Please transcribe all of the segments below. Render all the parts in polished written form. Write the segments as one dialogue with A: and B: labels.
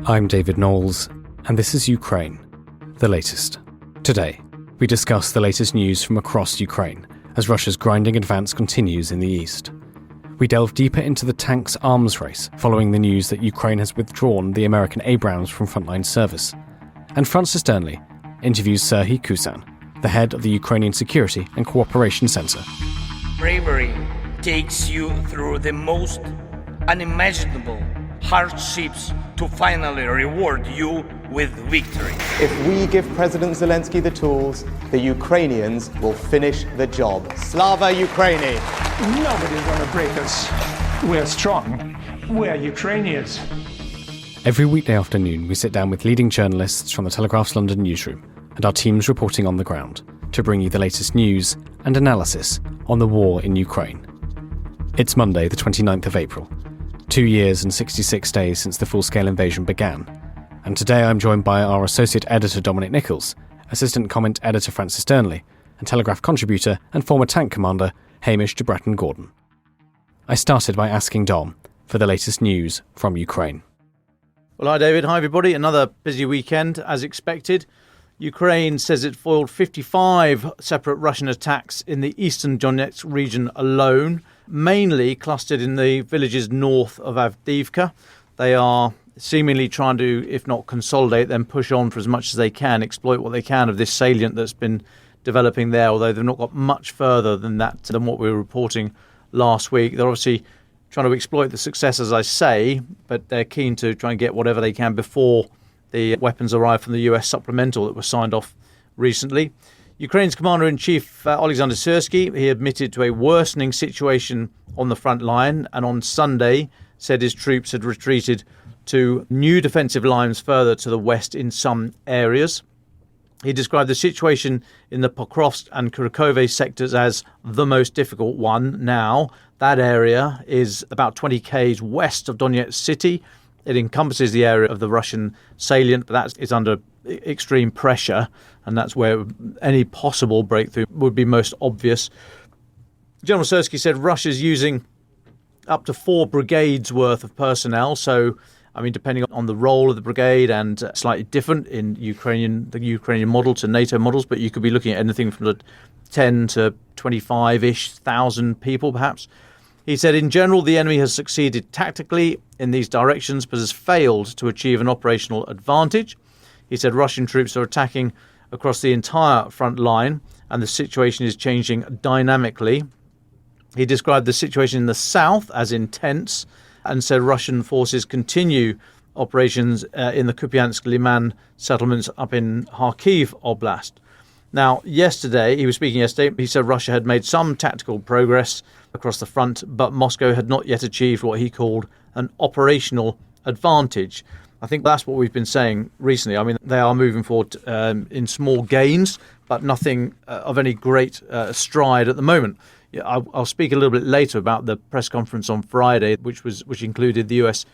A: I'm David Knowles, and this is Ukraine, the latest. Today, we discuss the latest news from across Ukraine as Russia's grinding advance continues in the east. We delve deeper into the tanks arms race following the news that Ukraine has withdrawn the American Abrams from frontline service. And Francis Dearnley interviews Serhii Kuzan, the head of the Ukrainian Security and Cooperation Centre.
B: Bravery takes you through the most unimaginable hardships to finally reward you with victory.
C: If we give President Zelensky the tools, the Ukrainians will finish the job. Slava Ukraini!
D: Nobody's gonna break us. We're strong. We're Ukrainians.
A: Every weekday afternoon, we sit down with leading journalists from the Telegraph's London newsroom and our teams reporting on the ground to bring you the latest news and analysis on the war in Ukraine. It's Monday, the 29th of April, 2 years and 66 days since the full-scale invasion began. And today I'm joined by our associate editor Dominic Nicholls, assistant comment editor Francis Dearnley, and Telegraph contributor and former tank commander Hamish to Bretton-Gordon. I started by asking Dom for the latest news from Ukraine.
E: Well, hi David, hi everybody. Another busy weekend as expected. Ukraine says it foiled 55 separate Russian attacks in the eastern Donetsk region alone, mainly clustered in the villages north of Avdiivka. They are seemingly trying to, if not consolidate, then push on for as much as they can, exploit what they can of this salient that's been developing there, although they've not got much further than what we were reporting last week. They're obviously trying to exploit the success, as I say, but they're keen to try and get whatever they can before the weapons arrive from the US supplemental that was signed off recently. Ukraine's Commander-in-Chief, Alexander Serhii, he admitted to a worsening situation on the front line, and on Sunday said his troops had retreated to new defensive lines further to the west in some areas. He described the situation in the Pokrovsk and Kharkov sectors as the most difficult one now. That area is about 20 k's west of Donetsk city. It encompasses the area of the Russian salient, but that is under extreme pressure, and that's where any possible breakthrough would be most obvious. General Serhii said Russia's using up to 4 brigades worth of personnel, so depending on the role of the brigade and slightly different in the Ukrainian model to NATO models, but you could be looking at anything from the 10 to 25-ish thousand people, perhaps. He said, in general, the enemy has succeeded tactically in these directions, but has failed to achieve an operational advantage. He said Russian troops are attacking across the entire front line, and the situation is changing dynamically. He described the situation in the south as intense, and said Russian forces continue operations in the Kupiansk-Liman settlements up in Kharkiv Oblast. Now, he was speaking yesterday, he said Russia had made some tactical progress across the front, but Moscow had not yet achieved what he called an operational advantage. I think that's what we've been saying recently. They are moving forward in small gains, but nothing of any great stride at the moment. I'll speak a little bit later about the press conference on Friday, which included the US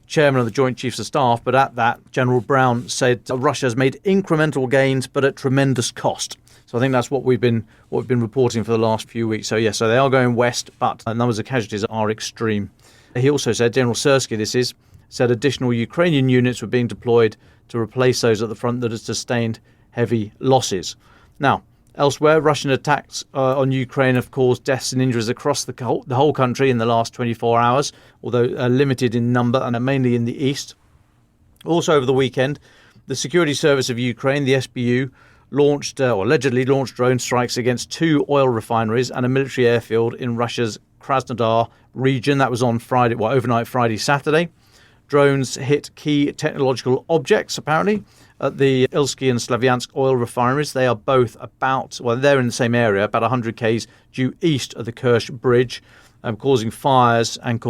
E: chairman of the Joint Chiefs of Staff. But at that, General Brown said Russia has made incremental gains, but at tremendous cost. So I think that's what we've been reporting for the last few weeks. So so they are going west, but the numbers of casualties are extreme. He also said, General Serhii, said additional Ukrainian units were being deployed to replace those at the front that had sustained heavy losses. Now, elsewhere, Russian attacks on Ukraine have caused deaths and injuries across the whole country in the last 24 hours, although limited in number and mainly in the east. Also over the weekend, the Security Service of Ukraine, the SBU, allegedly launched drone strikes against 2 oil refineries and a military airfield in Russia's Krasnodar region. That was on Friday, overnight Friday, Saturday. Drones hit key technological objects, apparently, at the Ilsky and Slavyansk oil refineries. They are both they're in the same area, about 100 k's due east of the Kerch Bridge, causing fires and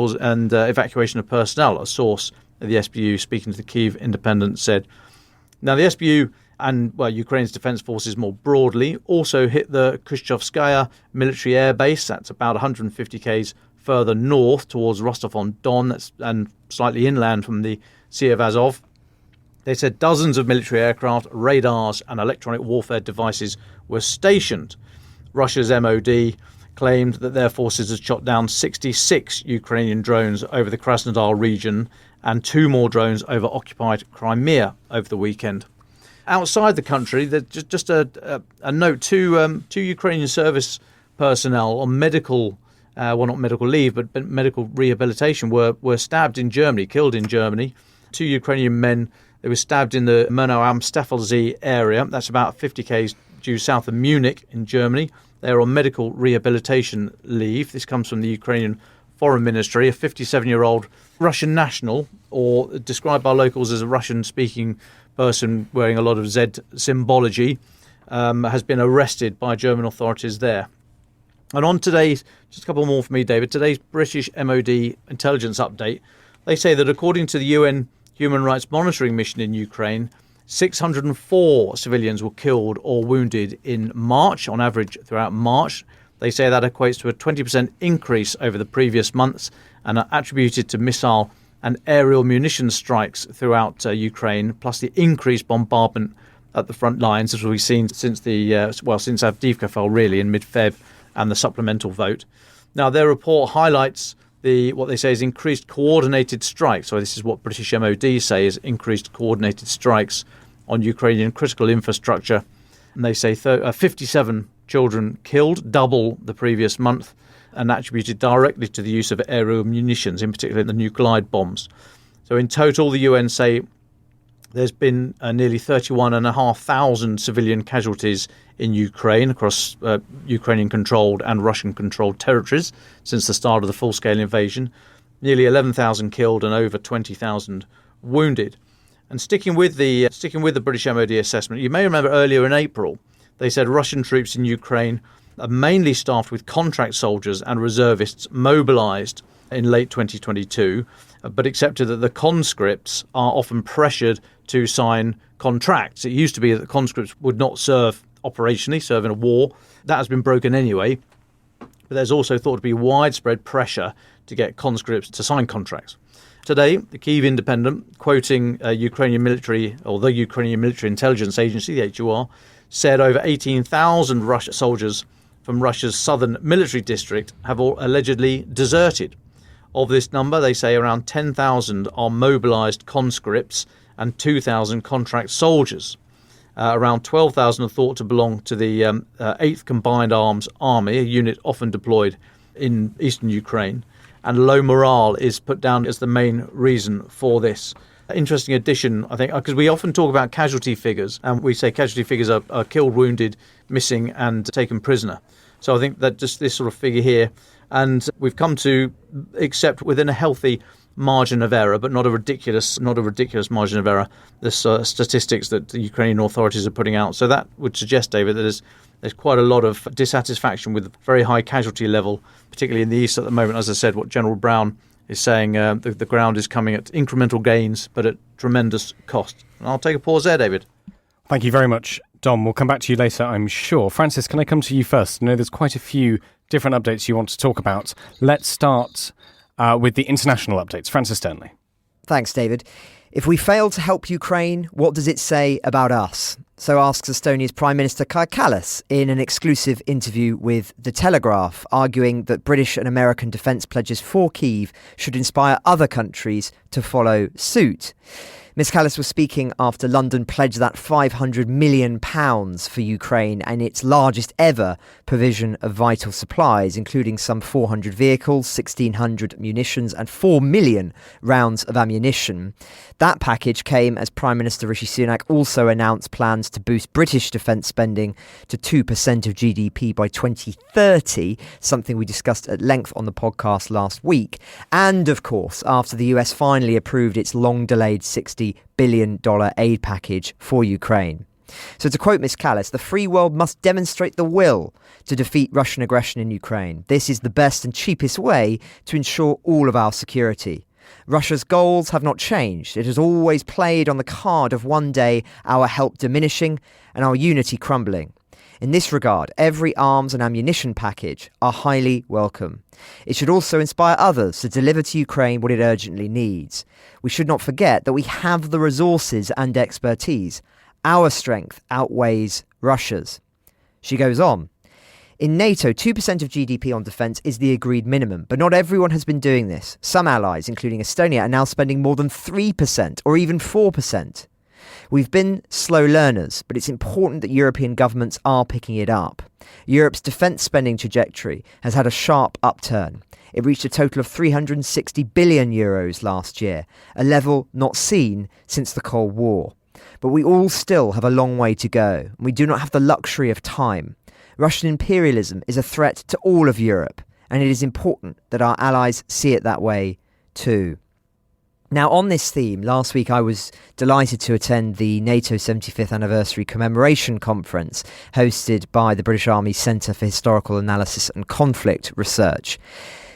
E: evacuation of personnel, a source of the SBU speaking to the Kiev Independent said. Now, the SBU and Ukraine's defence forces more broadly also hit the Kushchovskaya military air base. That's about 150 k's further north towards Rostov-on-Don and slightly inland from the Sea of Azov. They said dozens of military aircraft, radars and electronic warfare devices were stationed. Russia's MOD claimed that their forces had shot down 66 Ukrainian drones over the Krasnodar region and 2 more drones over occupied Crimea over the weekend. Outside the country, there's just a note, two Ukrainian service personnel on medical, not medical leave, but medical rehabilitation were stabbed in Germany, killed in Germany. 2 Ukrainian men, they were stabbed in the Murnau-am-Staffelsee area. That's about 50 km due south of Munich in Germany. They're on medical rehabilitation leave. This comes from the Ukrainian Foreign Ministry. A 57-year-old Russian national, or described by locals as a Russian-speaking person wearing a lot of Z symbology, has been arrested by German authorities there. And on today's, just a couple more for me, David, today's British MOD intelligence update, they say that according to the UN Human Rights Monitoring Mission in Ukraine, 604 civilians were killed or wounded in March, on average throughout March. They say that equates to a 20% increase over the previous months and are attributed to missile and aerial munition strikes throughout Ukraine, plus the increased bombardment at the front lines, as we've seen since since Avdiivka fell really in mid-Feb and the supplemental vote. Now, their report highlights what they say is increased coordinated strikes. So this is what British MOD say is increased coordinated strikes on Ukrainian critical infrastructure. And they say 57 children killed, double the previous month, and attributed directly to the use of aerial munitions, in particular the nuclide bombs. So in total, the UN say there's been nearly 31,500 civilian casualties in Ukraine across Ukrainian-controlled and Russian-controlled territories since the start of the full-scale invasion. Nearly 11,000 killed and over 20,000 wounded. And sticking with the British MOD assessment, you may remember earlier in April, they said Russian troops in Ukraine are mainly staffed with contract soldiers and reservists mobilised in late 2022, but accepted that the conscripts are often pressured to sign contracts. It used to be that conscripts would not serve operationally, serve in a war. That has been broken anyway. But there's also thought to be widespread pressure to get conscripts to sign contracts. Today, the Kiev Independent, quoting the Ukrainian Military Intelligence Agency, the HUR, said over 18,000 Russian soldiers from Russia's southern military district have allegedly deserted. Of this number, they say around 10,000 are mobilised conscripts and 2,000 contract soldiers. Around 12,000 are thought to belong to the 8th Combined Arms Army, a unit often deployed in eastern Ukraine. And low morale is put down as the main reason for this. Interesting addition, I think, because we often talk about casualty figures, and we say casualty figures are killed, wounded, missing, and taken prisoner. So I think that just this sort of figure here, and we've come to accept within a healthy margin of error, but not a ridiculous margin of error, the statistics that the Ukrainian authorities are putting out. So that would suggest, David, that there's quite a lot of dissatisfaction with very high casualty level, particularly in the east at the moment. As I said, what General Brown is saying, the ground is coming at incremental gains, but at tremendous cost. And I'll take a pause there, David.
A: Thank you very much, Dom. We'll come back to you later, I'm sure. Francis, can I come to you first? I know there's quite a few different updates you want to talk about. Let's start with the international updates. Francis Dearnley.
F: Thanks, David. If we fail to help Ukraine, what does it say about us? So asks Estonia's Prime Minister Kaja Kallas in an exclusive interview with The Telegraph, arguing that British and American defence pledges for Kiev should inspire other countries to follow suit. Ms Kallas was speaking after London pledged that £500 million for Ukraine and its largest ever provision of vital supplies, including some 400 vehicles, 1,600 munitions and 4 million rounds of ammunition. That package came as Prime Minister Rishi Sunak also announced plans to boost British defence spending to 2% of GDP by 2030, something we discussed at length on the podcast last week. And, of course, after the US finally approved its long-delayed $60 billion aid package for Ukraine. So to quote Ms Kallas, the free world must demonstrate the will to defeat Russian aggression in Ukraine. This is the best and cheapest way to ensure all of our security. Russia's goals have not changed. It has always played on the card of one day our help diminishing and our unity crumbling. In this regard, every arms and ammunition package are highly welcome. It should also inspire others to deliver to Ukraine what it urgently needs. We should not forget that we have the resources and expertise. Our strength outweighs Russia's. She goes on. In NATO, 2% of GDP on defence is the agreed minimum, but not everyone has been doing this. Some allies, including Estonia, are now spending more than 3% or even 4%. We've been slow learners, but it's important that European governments are picking it up. Europe's defence spending trajectory has had a sharp upturn. It reached a total of €360 billion last year, a level not seen since the Cold War. But we all still have a long way to go, and we do not have the luxury of time. Russian imperialism is a threat to all of Europe, and it is important that our allies see it that way too. Now, on this theme, last week I was delighted to attend the NATO 75th Anniversary Commemoration Conference hosted by the British Army Centre for Historical Analysis and Conflict Research.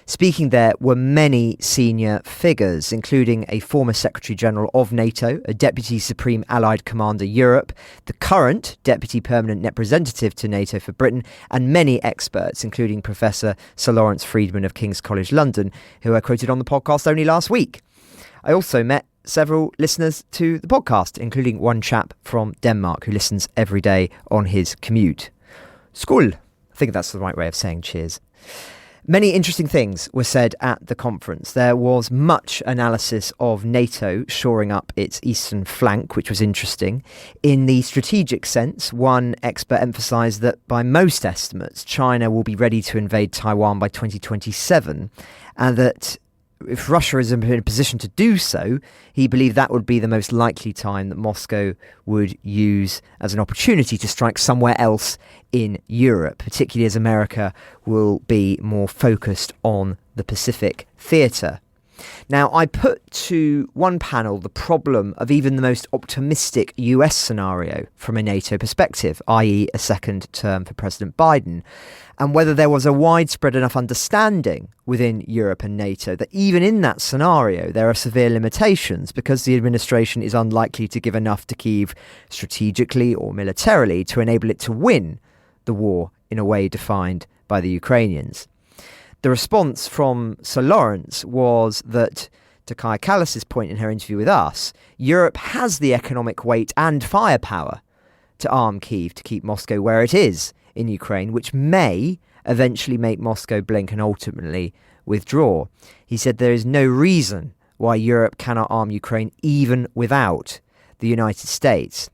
F: Speaking there were many senior figures, including a former Secretary-General of NATO, a Deputy Supreme Allied Commander Europe, the current Deputy Permanent Representative to NATO for Britain, and many experts, including Professor Sir Lawrence Freedman of King's College London, who I quoted on the podcast only last week. I also met several listeners to the podcast, including one chap from Denmark who listens every day on his commute. Skål! I think that's the right way of saying cheers. Many interesting things were said at the conference. There was much analysis of NATO shoring up its eastern flank, which was interesting. In the strategic sense, one expert emphasised that by most estimates, China will be ready to invade Taiwan by 2027, and that if Russia is in a position to do so, he believed that would be the most likely time that Moscow would use as an opportunity to strike somewhere else in Europe, particularly as America will be more focused on the Pacific theatre. Now, I put to one panel the problem of even the most optimistic US scenario from a NATO perspective, i.e. a second term for President Biden, and whether there was a widespread enough understanding within Europe and NATO that even in that scenario there are severe limitations because the administration is unlikely to give enough to Kiev strategically or militarily to enable it to win the war in a way defined by the Ukrainians. The response from Sir Lawrence was that, to Kaja Kallas's point in her interview with us, Europe has the economic weight and firepower to arm Kiev to keep Moscow where it is in Ukraine, which may eventually make Moscow blink and ultimately withdraw. He said there is no reason why Europe cannot arm Ukraine even without the United States.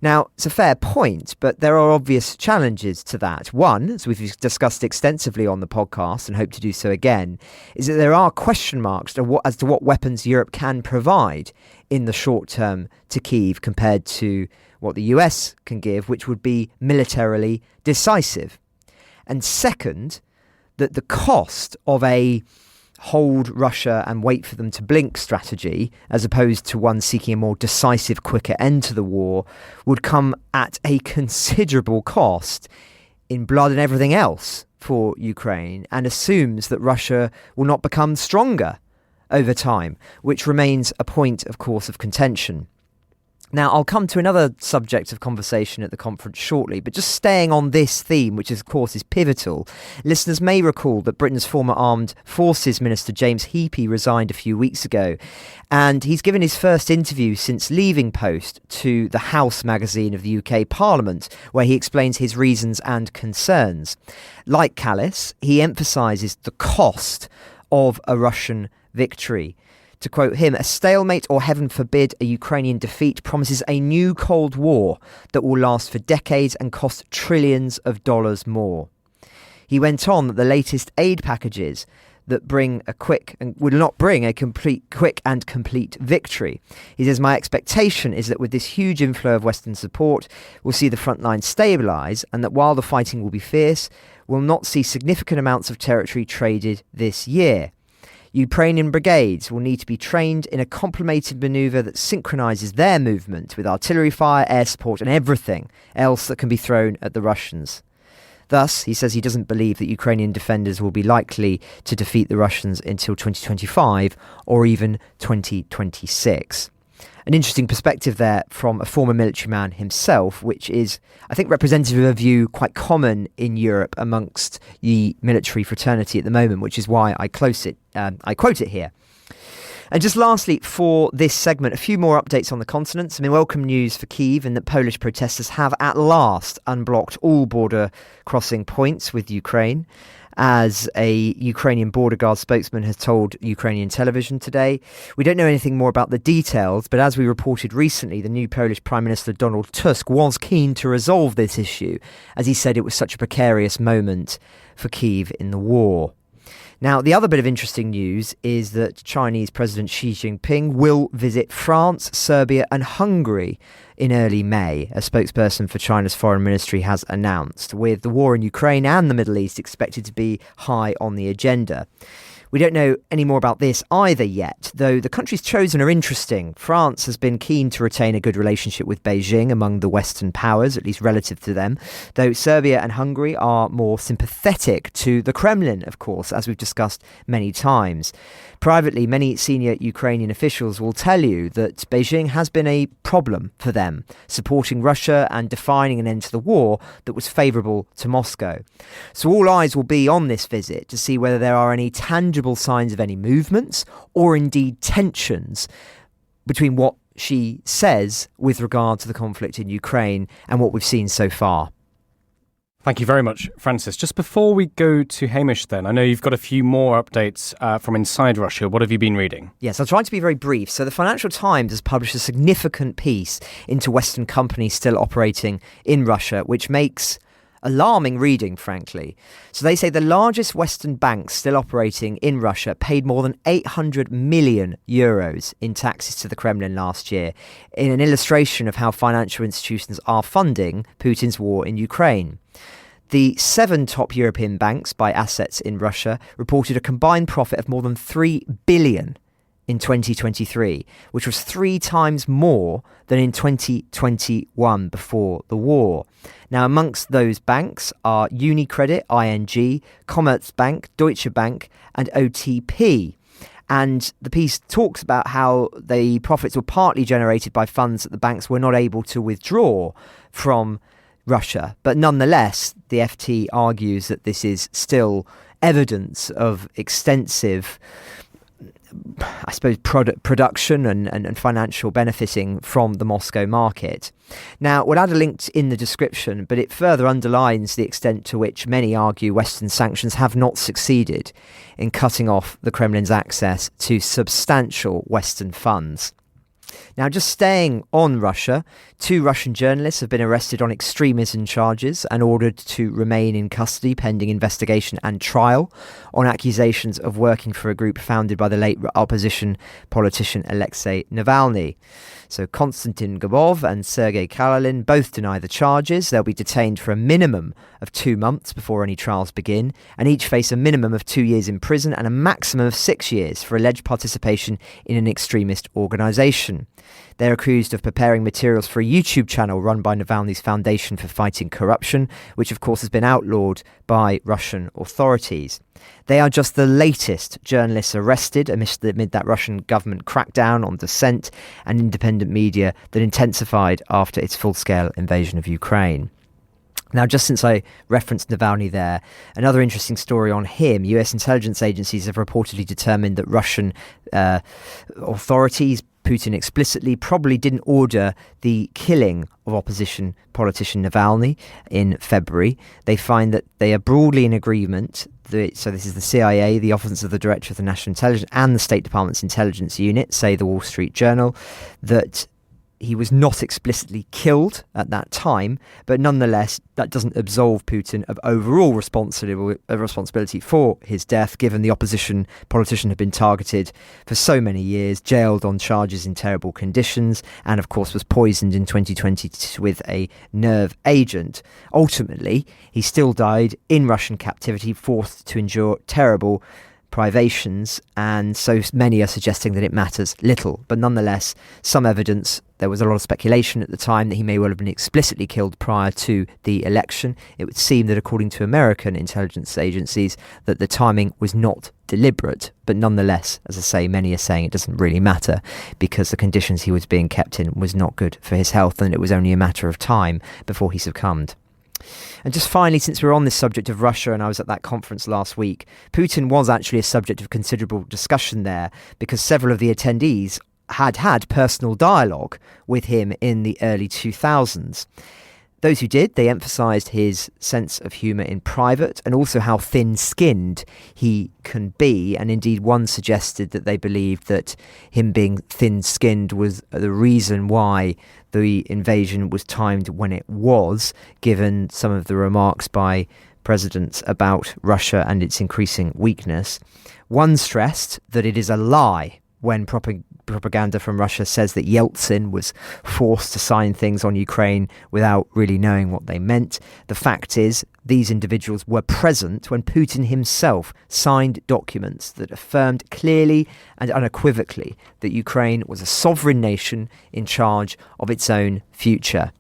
F: Now, it's a fair point, but there are obvious challenges to that. One, as we've discussed extensively on the podcast and hope to do so again, is that there are question marks as to what weapons Europe can provide in the short term to Kyiv compared to what the US can give, which would be militarily decisive. And second, that the cost of a hold Russia and wait for them to blink strategy, as opposed to one seeking a more decisive, quicker end to the war, would come at a considerable cost in blood and everything else for Ukraine, and assumes that Russia will not become stronger over time, which remains a point, of course, of contention. Now, I'll come to another subject of conversation at the conference shortly, but just staying on this theme, which of course is pivotal, listeners may recall that Britain's former Armed Forces Minister James Heappey resigned a few weeks ago, and he's given his first interview since leaving post to the House magazine of the UK Parliament, where he explains his reasons and concerns. Like Kallas, he emphasises the cost of a Russian victory. To quote him, "A stalemate or, heaven forbid, a Ukrainian defeat promises a new Cold War that will last for decades and cost trillions of dollars more." He went on that the latest aid packages that bring a quick and will not bring a quick and complete victory. He says, "My expectation is that with this huge inflow of Western support, we'll see the front line stabilise, and that while the fighting will be fierce, we'll not see significant amounts of territory traded this year. Ukrainian brigades will need to be trained in a complemented manoeuvre that synchronises their movement with artillery fire, air support and everything else that can be thrown at the Russians." Thus, he says he doesn't believe that Ukrainian defenders will be likely to defeat the Russians until 2025 or even 2026. An interesting perspective there from a former military man himself, which is, I think, representative of a view quite common in Europe amongst the military fraternity at the moment, which is why I quote it here. And just lastly, for this segment, a few more updates on the continent. Welcome news for Kiev in that Polish protesters have at last unblocked all border crossing points with Ukraine, as a Ukrainian border guard spokesman has told Ukrainian television today. We don't know anything more about the details, but as we reported recently, the new Polish Prime Minister Donald Tusk was keen to resolve this issue, as he said it was such a precarious moment for Kiev in the war. Now, the other bit of interesting news is that Chinese President Xi Jinping will visit France, Serbia and Hungary in early May, a spokesperson for China's foreign ministry has announced, with the war in Ukraine and the Middle East expected to be high on the agenda. We don't know any more about this either yet, though the countries chosen are interesting. France has been keen to retain a good relationship with Beijing among the Western powers, at least relative to them, though Serbia and Hungary are more sympathetic to the Kremlin, of course, as we've discussed many times. Privately, many senior Ukrainian officials will tell you that Beijing has been a problem for them, supporting Russia and defining an end to the war that was favourable to Moscow. So all eyes will be on this visit to see whether there are any tangible signs of any movements or indeed tensions between what she says with regard to the conflict in Ukraine and what we've seen so far.
A: Thank you very much, Francis. Just before we go to Hamish then, I know you've got a few more updates from inside Russia. What have you been reading?
F: Yes, I'll try to be very brief. So the Financial Times has published a significant piece into Western companies still operating in Russia, which makes alarming reading, frankly. So they say the largest Western banks still operating in Russia paid more than 800 million euros in taxes to the Kremlin last year, in an illustration of how financial institutions are funding Putin's war in Ukraine. The 7 top European banks by assets in Russia reported a combined profit of more than 3 billion in 2023, which was 3 times more than in 2021 before the war. Now, amongst those banks are UniCredit, ING, Commerzbank, Deutsche Bank and OTP. And the piece talks about how the profits were partly generated by funds that the banks were not able to withdraw from Russia. But nonetheless, the FT argues that this is still evidence of extensive, I suppose, production and financial benefiting from the Moscow market. Now, we'll add a link in the description, but it further underlines the extent to which many argue Western sanctions have not succeeded in cutting off the Kremlin's access to substantial Western funds. Now, just staying on Russia, 2 Russian journalists have been arrested on extremism charges and ordered to remain in custody pending investigation and trial on accusations of working for a group founded by the late opposition politician Alexei Navalny. So Konstantin Gabov and Serhii Kuzan both deny the charges. They'll be detained for a minimum of 2 months before any trials begin, and each face a minimum of 2 years in prison and a maximum of 6 years for alleged participation in an extremist organisation. They're accused of preparing materials for a YouTube channel run by Navalny's Foundation for Fighting Corruption, which of course has been outlawed by Russian authorities. They are just the latest journalists arrested amid that Russian government crackdown on dissent and independent media that intensified after its full-scale invasion of Ukraine. Now, just since I referenced Navalny there, another interesting story on him. US intelligence agencies have reportedly determined that Russian authorities, Putin explicitly, probably didn't order the killing of opposition politician Navalny in February. They find that they are broadly in agreement. So this is the CIA, the Office of the Director of the National Intelligence and the State Department's intelligence unit, say the Wall Street Journal, that he was not explicitly killed at that time, but nonetheless, that doesn't absolve Putin of overall responsibility for his death, given the opposition politician had been targeted for so many years, jailed on charges in terrible conditions, and of course was poisoned in 2020 with a nerve agent. Ultimately, he still died in Russian captivity, forced to endure terrible privations, and so many are suggesting that it matters little. But nonetheless, some evidence, there was a lot of speculation at the time that he may well have been explicitly killed prior to the election. It would seem that according to American intelligence agencies that the timing was not deliberate, but nonetheless, as I say, many are saying it doesn't really matter because the conditions he was being kept in was not good for his health and it was only a matter of time before he succumbed. And just finally, since we're on this subject of Russia, and I was at that conference last week, Putin was actually a subject of considerable discussion there because several of the attendees had personal dialogue with him in the early 2000s. Those who did, they emphasised his sense of humour in private and also how thin-skinned he can be. And indeed, one suggested that they believed that him being thin-skinned was the reason why the invasion was timed when it was, given some of the remarks by presidents about Russia and its increasing weakness. One stressed that it is a lie when propaganda from Russia says that Yeltsin was forced to sign things on Ukraine without really knowing what they meant. The fact is, these individuals were present when Putin himself signed documents that affirmed clearly and unequivocally that Ukraine was a sovereign nation in charge of its own future.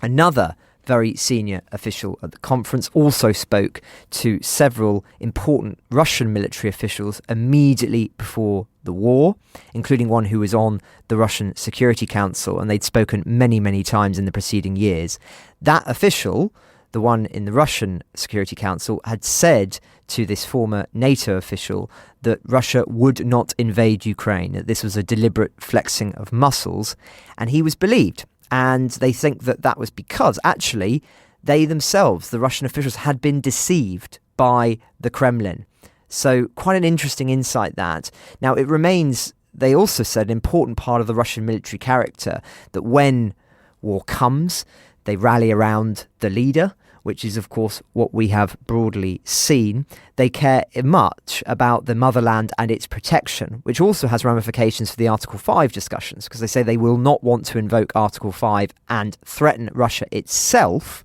F: Another very senior official at the conference also spoke to several important Russian military officials immediately before the war, including one who was on the Russian Security Council, and they'd spoken many, many times in the preceding years. That official, the one in the Russian Security Council, had said to this former NATO official that Russia would not invade Ukraine, that this was a deliberate flexing of muscles, and he was believed. And they think that that was because, actually, they themselves, the Russian officials, had been deceived by the Kremlin. So quite an interesting insight that. Now, it remains, they also said, an important part of the Russian military character that when war comes, they rally around the leader, which is, of course, what we have broadly seen. They care much about the motherland and its protection, which also has ramifications for the Article 5 discussions, because they say they will not want to invoke Article 5 and threaten Russia itself,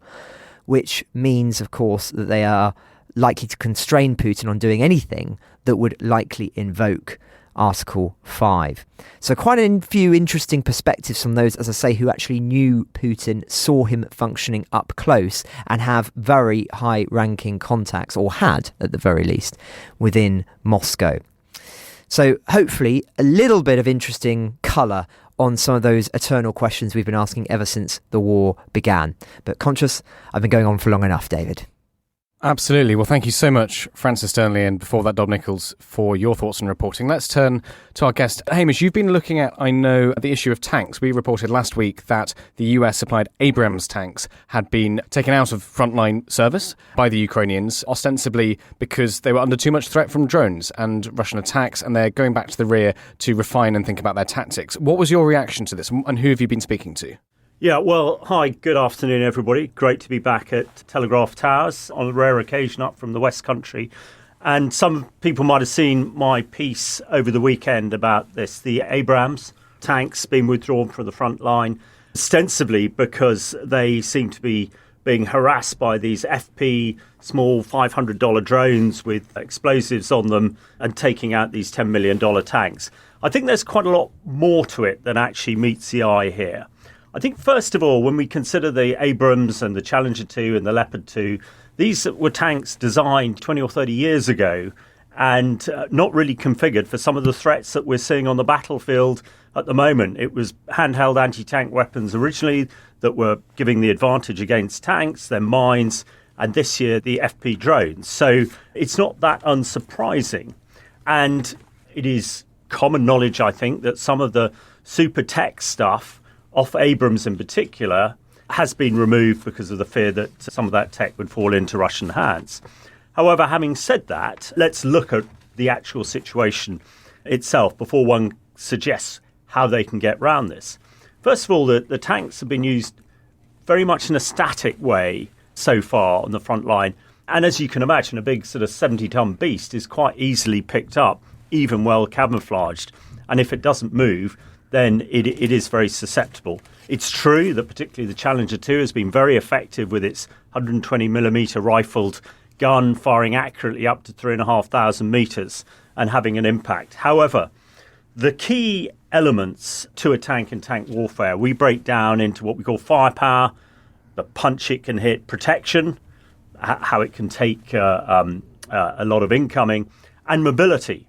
F: which means, of course, that they are likely to constrain Putin on doing anything that would likely invoke Article 5. So quite a few interesting perspectives from those, as I say, who actually knew Putin, saw him functioning up close and have very high-ranking contacts, or had at the very least, within Moscow. So hopefully a little bit of interesting colour on some of those eternal questions we've been asking ever since the war began. But conscious, I've been going on for long enough, David.
A: Absolutely. Well, thank you so much, Francis Dearnley, and before that, Dom Nicholls, for your thoughts and reporting. Let's turn to our guest. Hamish, you've been looking at, I know, the issue of tanks. We reported last week that the US-supplied Abrams tanks had been taken out of frontline service by the Ukrainians, ostensibly because they were under too much threat from drones and Russian attacks, and they're going back to the rear to refine and think about their tactics. What was your reaction to this, and who have you been speaking to?
G: Yeah, well, hi, good afternoon, everybody. Great to be back at Telegraph Towers on a rare occasion up from the West Country. And some people might have seen my piece over the weekend about this. The Abrams tanks being withdrawn from the front line, ostensibly because they seem to be being harassed by these FP small $500 drones with explosives on them and taking out these $10 million tanks. I think there's quite a lot more to it than actually meets the eye here. I think, first of all, when we consider the Abrams and the Challenger 2 and the Leopard 2, these were tanks designed 20 or 30 years ago and not really configured for some of the threats that we're seeing on the battlefield at the moment. It was handheld anti-tank weapons originally that were giving the advantage against tanks, then mines, and this year the FP drones. So it's not that unsurprising. And it is common knowledge, I think, that some of the super tech stuff off Abrams in particular has been removed because of the fear that some of that tech would fall into Russian hands. However, having said that, let's look at the actual situation itself before one suggests how they can get around this. First of all, the tanks have been used very much in a static way so far on the front line. And as you can imagine, a big sort of 70-ton beast is quite easily picked up, even well camouflaged. And if it doesn't move, then it is very susceptible. It's true that particularly the Challenger 2 has been very effective with its 120mm rifled gun, firing accurately up to 3,500 metres and having an impact. However, the key elements to a tank and tank warfare, we break down into what we call firepower, the punch it can hit, protection, how it can take a lot of incoming, and mobility.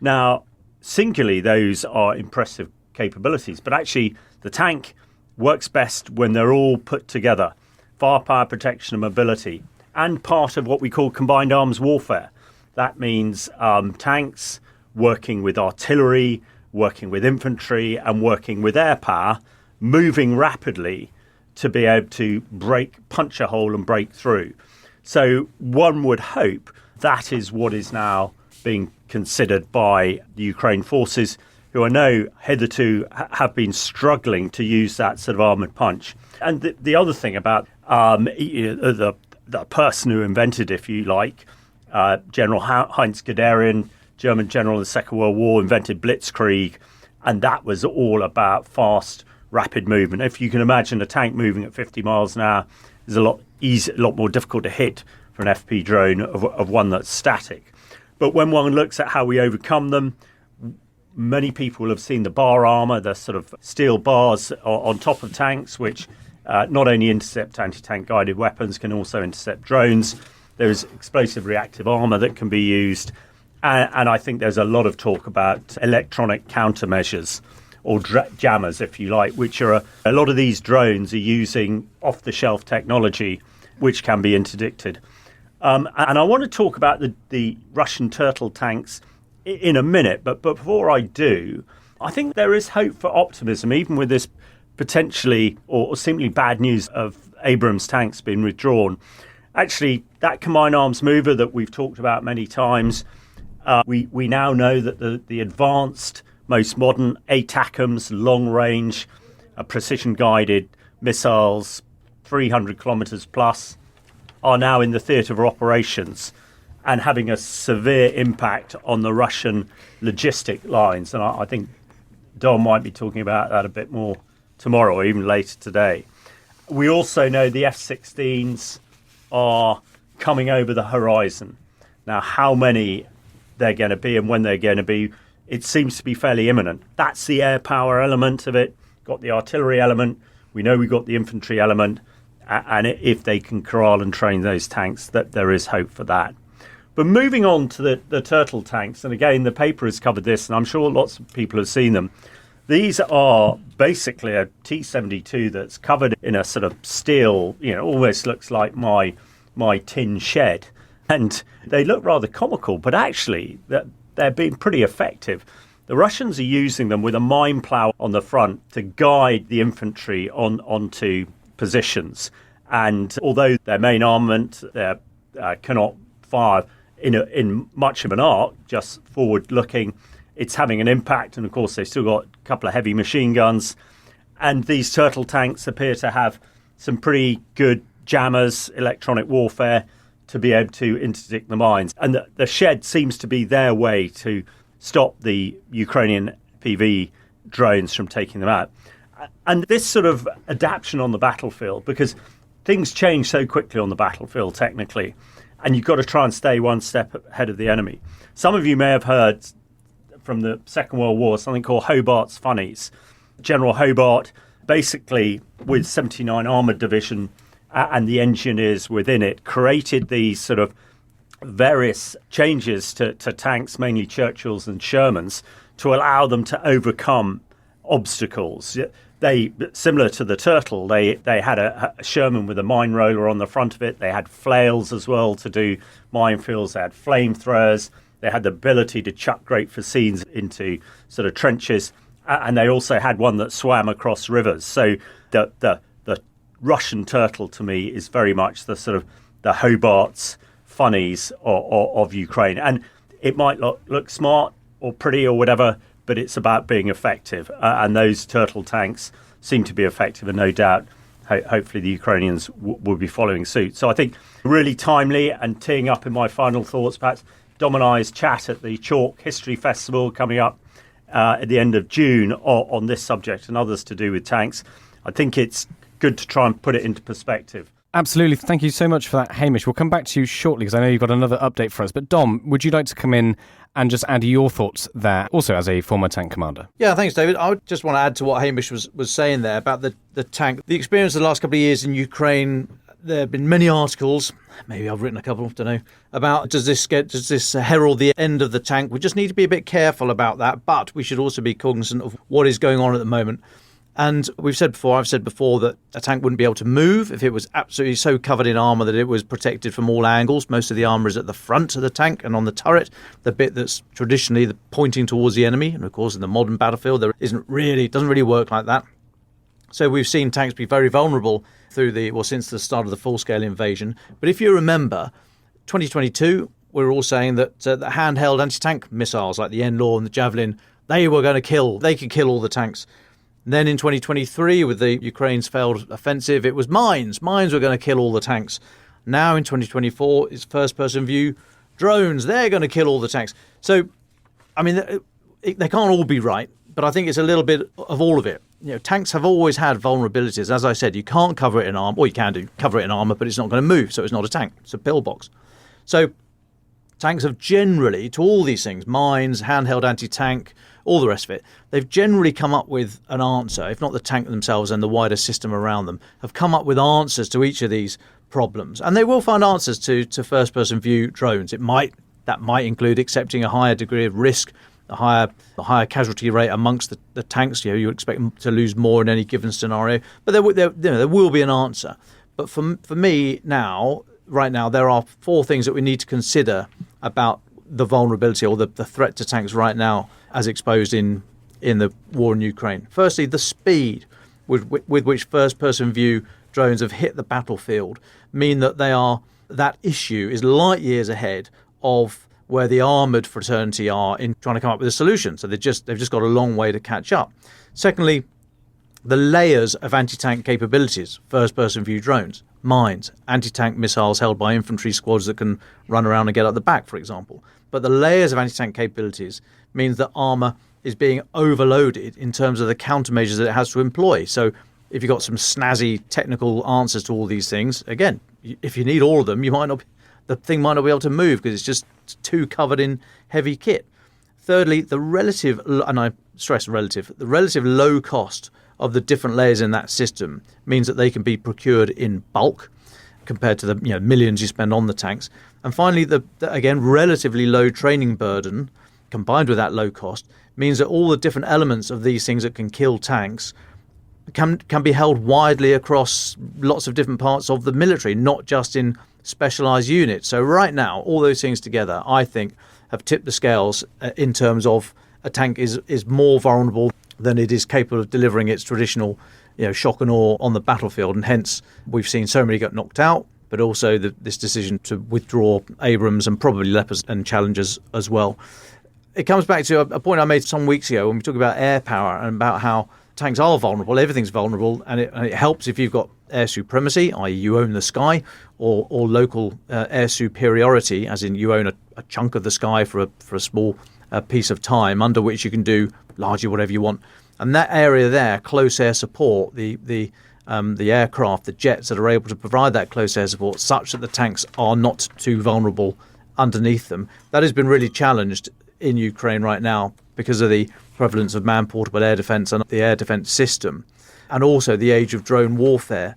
G: Now, singularly, those are impressive capabilities, but actually the tank works best when they're all put together. firepower, protection and mobility, and part of what we call combined arms warfare. That means tanks working with artillery, working with infantry and working with air power, moving rapidly to be able to punch a hole and break through. So one would hope that is what is now being considered by the Ukraine forces, who I know hitherto have been struggling to use that sort of armoured punch. And the other thing about the person who invented, if you like, General Heinz Guderian, German general in the Second World War, invented blitzkrieg, and that was all about fast, rapid movement. If you can imagine a tank moving at 50 miles an hour, is a lot more difficult to hit for an FP drone of one that's static. But when one looks at how we overcome them, many people have seen the bar armour, the sort of steel bars on top of tanks, which not only intercept anti-tank guided weapons, can also intercept drones. There's explosive reactive armour that can be used. And I think there's a lot of talk about electronic countermeasures, or jammers, if you like, which are a lot of these drones are using off-the-shelf technology, which can be interdicted. And I want to talk about the Russian turtle tanks in a minute, but before I do, I think there is hope for optimism, even with this potentially or simply bad news of Abrams tanks being withdrawn. Actually, that combined arms mover that we've talked about many times, we now know that the advanced, most modern ATACMS, long-range, precision-guided missiles, 300 kilometres plus, are now in the theatre of operations and having a severe impact on the Russian logistic lines. And I think Dom might be talking about that a bit more tomorrow or even later today. We also know the F-16s are coming over the horizon. Now, how many they're going to be and when they're going to be, it seems to be fairly imminent. That's the air power element of it. Got the artillery element. We know we've got the infantry element. And if they can corral and train those tanks, that there is hope for that. But moving on to the turtle tanks, and again, the paper has covered this, and I'm sure lots of people have seen them. These are basically a T-72 that's covered in a sort of steel, almost looks like my tin shed. And they look rather comical, but actually they're being pretty effective. The Russians are using them with a mine plough on the front to guide the infantry onto positions. And although their main armament cannot fire in much of an arc, just forward-looking, it's having an impact. And, of course, they've still got a couple of heavy machine guns. And these turtle tanks appear to have some pretty good jammers, electronic warfare, to be able to interdict the mines. And the shed seems to be their way to stop the Ukrainian PV drones from taking them out. And this sort of adaptation on the battlefield, because things change so quickly on the battlefield technically, and you've got to try and stay one step ahead of the enemy. Some of you may have heard from the Second World War something called Hobart's Funnies. General Hobart, basically with 79 Armoured Division and the engineers within it, created these sort of various changes to tanks, mainly Churchills and Shermans, to allow them to overcome obstacles. They, similar to the Turtle, they had a Sherman with a mine roller on the front of it. They had flails as well to do minefields. They had flamethrowers. They had the ability to chuck great fascines into sort of trenches. And they also had one that swam across rivers. So the Russian Turtle, to me, is very much the sort of the Hobart's Funnies of Ukraine. And it might look smart or pretty or whatever, but it's about being effective. And those turtle tanks seem to be effective, and no doubt, hopefully the Ukrainians will be following suit. So I think really timely, and teeing up in my final thoughts, perhaps Dom and I's chat at the Chalk History Festival coming up at the end of June on this subject and others to do with tanks. I think it's good to try and put it into perspective.
A: Absolutely. Thank you so much for that, Hamish. We'll come back to you shortly because I know you've got another update for us. But Dom, would you like to come in and just add your thoughts there, also as a former tank commander?
E: Yeah, thanks, David. I would just want to add to what Hamish was saying there about the tank. The experience of the last couple of years in Ukraine, there have been many articles, maybe I've written a couple, don't know, about does this herald the end of the tank? We just need to be a bit careful about that, but we should also be cognizant of what is going on at the moment. And I've said before that a tank wouldn't be able to move if it was absolutely so covered in armour that it was protected from all angles. Most of the armour is at the front of the tank and on the turret, the bit that's traditionally pointing towards the enemy. And of course, in the modern battlefield, it doesn't really work like that. So we've seen tanks be very vulnerable since the start of the full-scale invasion. But if you remember, 2022, we were all saying that the handheld anti-tank missiles like the NLAW and the Javelin, they could kill all the tanks. Then in 2023, with the Ukraine's failed offensive, it was mines. Mines were going to kill all the tanks. Now in 2024, it's first-person view drones. They're going to kill all the tanks. So, I mean, they can't all be right, but I think it's a little bit of all of it. Tanks have always had vulnerabilities. As I said, you can't cover it in armor, or you can cover it in armor, but it's not going to move, so it's not a tank. It's a pillbox. So tanks have generally, to all these things, mines, handheld anti-tank, all the rest of it, they've generally come up with an answer, if not the tank themselves and the wider system around them, have come up with answers to each of these problems. And they will find answers to first-person view drones. That might include accepting a higher degree of risk, a higher casualty rate amongst the tanks. You expect them to lose more in any given scenario. But there will be an answer. But for me right now, there are four things that we need to consider about the vulnerability or the threat to tanks right now as exposed in the war in Ukraine. Firstly, the speed with which first-person view drones have hit the battlefield mean that issue is light years ahead of where the armoured fraternity are in trying to come up with a solution. So they've just got a long way to catch up. Secondly, the layers of anti-tank capabilities, first-person view drones, mines, anti-tank missiles held by infantry squads that can run around and get up the back, for example. But the layers of anti-tank capabilities means that armour is being overloaded in terms of the countermeasures that it has to employ. So if you've got some snazzy technical answers to all these things, again, if you need all of them, the thing might not be able to move because it's just too covered in heavy kit. Thirdly, the relative low cost of the different layers in that system means that they can be procured in bulk compared to the millions you spend on the tanks. And finally, the relatively low training burden combined with that low cost means that all the different elements of these things that can kill tanks can be held widely across lots of different parts of the military, not just in specialised units. So right now, all those things together, I think, have tipped the scales in terms of a tank is more vulnerable than it is capable of delivering its traditional shock and awe on the battlefield. And hence, we've seen so many get knocked out, but also this decision to withdraw Abrams and probably Leopards and Challengers as well. It comes back to a point I made some weeks ago when we talked about air power and about how tanks are vulnerable, everything's vulnerable, and it helps if you've got air supremacy, i.e. you own the sky, or local air superiority, as in you own a chunk of the sky for a small piece of time under which you can do largely whatever you want. And that area there, close air support, the aircraft, the jets that are able to provide that close air support such that the tanks are not too vulnerable underneath them, that has been really challenged in Ukraine right now because of the prevalence of man-portable air defence and the air defence system, and also the age of drone warfare.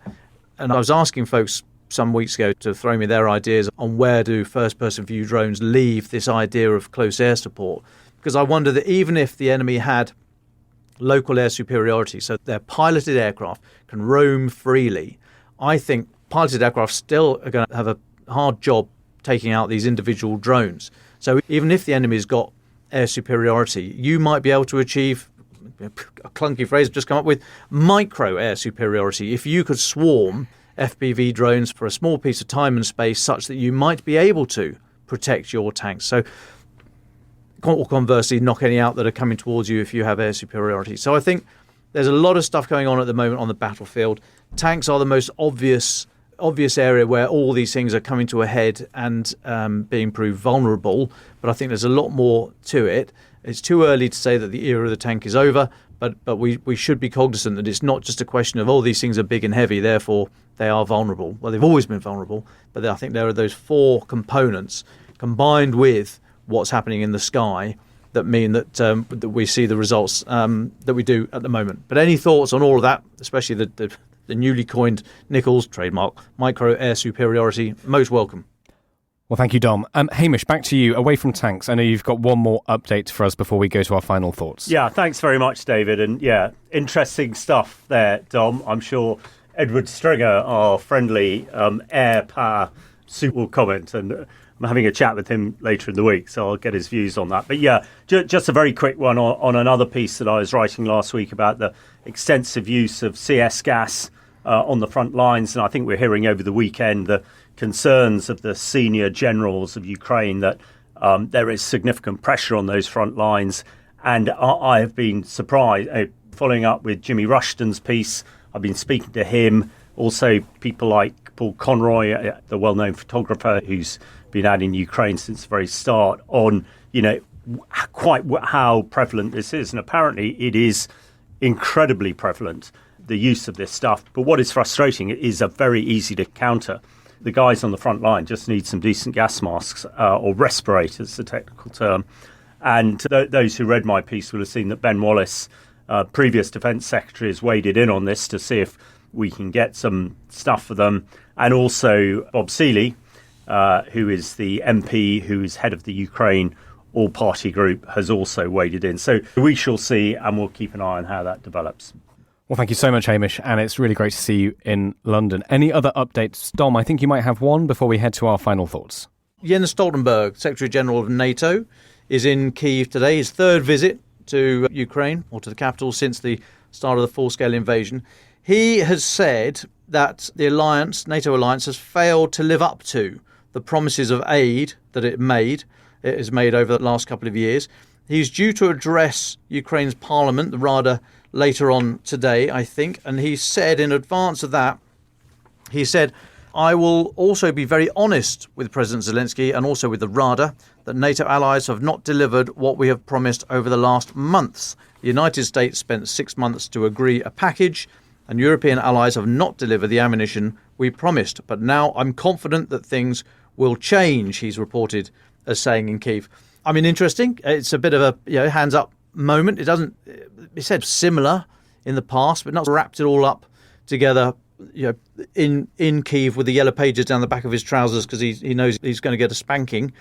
E: And I was asking folks some weeks ago to throw me their ideas on where do first-person view drones leave this idea of close air support, because I wonder that even if the enemy had local air superiority, so their piloted aircraft can roam freely, I think piloted aircraft still are going to have a hard job taking out these individual drones. So even if the enemy's got air superiority, you might be able to achieve, a clunky phrase I've just come up with, micro air superiority. If you could swarm FPV drones for a small piece of time and space such that you might be able to protect your tanks. So, or conversely, knock any out that are coming towards you if you have air superiority. So I think there's a lot of stuff going on at the moment on the battlefield. Tanks are the most obvious area where all these things are coming to a head and being proved vulnerable. But I think there's a lot more to it. It's too early to say that the era of the tank is over, but we should be cognizant that it's not just a question of, these things are big and heavy, therefore they are vulnerable. Well, they've always been vulnerable, but I think there are those four components combined with what's happening in the sky that mean that we see the results that we do at the moment. But any thoughts on all of that, especially the newly coined Nicholls trademark micro air superiority, most welcome.
A: Well, thank you, Dom. Hamish, back to you. Away from tanks, I know you've got one more update for us before we go to our final thoughts.
G: Yeah, thanks very much, David. And yeah, interesting stuff there, Dom. I'm sure Edward Stringer, our friendly air power suit, will comment. And I'm having a chat with him later in the week, so I'll get his views on that. But yeah, just a very quick one on another piece that I was writing last week about the extensive use of CS gas on the front lines. And I think we're hearing over the weekend the concerns of the senior generals of Ukraine that there is significant pressure on those front lines. And I have been surprised, following up with Jimmy Rushton's piece, I've been speaking to him, also people like Paul Conroy, the well-known photographer who's been out in Ukraine since the very start, on, quite how prevalent this is. And apparently it is incredibly prevalent, the use of this stuff. But what is frustrating is very easy to counter. The guys on the front line just need some decent gas masks, or respirators, the technical term. And those who read my piece will have seen that Ben Wallace, previous Defence Secretary, has waded in on this to see if we can get some stuff for them. And also Bob Seeley, who is the MP who is head of the Ukraine all-party group, has also waded in. So we shall see, and we'll keep an eye on how that develops.
A: Well, thank you so much, Hamish, and it's really great to see you in London. Any other updates? Dom, I think you might have one before we head to our final thoughts.
E: Jens Stoltenberg, Secretary-General of NATO, is in Kiev today, his third visit to Ukraine, or to the capital, since the start of the full-scale invasion. He has said that the alliance, NATO alliance, has failed to live up to the promises of aid that it has made over the last couple of years. He's due to address Ukraine's parliament, the Rada, later on today, I think. And he said in advance of that, he said, I will also be very honest with President Zelensky and also with the Rada that NATO allies have not delivered what we have promised over the last months. The United States spent 6 months to agree a package, and European allies have not delivered the ammunition we promised. But now I'm confident that things will change, he's reported as saying in Kiev. I mean, interesting. It's a bit of a hands up moment. It said similar in the past, but not wrapped it all up together, in Kiev with the yellow pages down the back of his trousers because he knows he's going to get a spanking.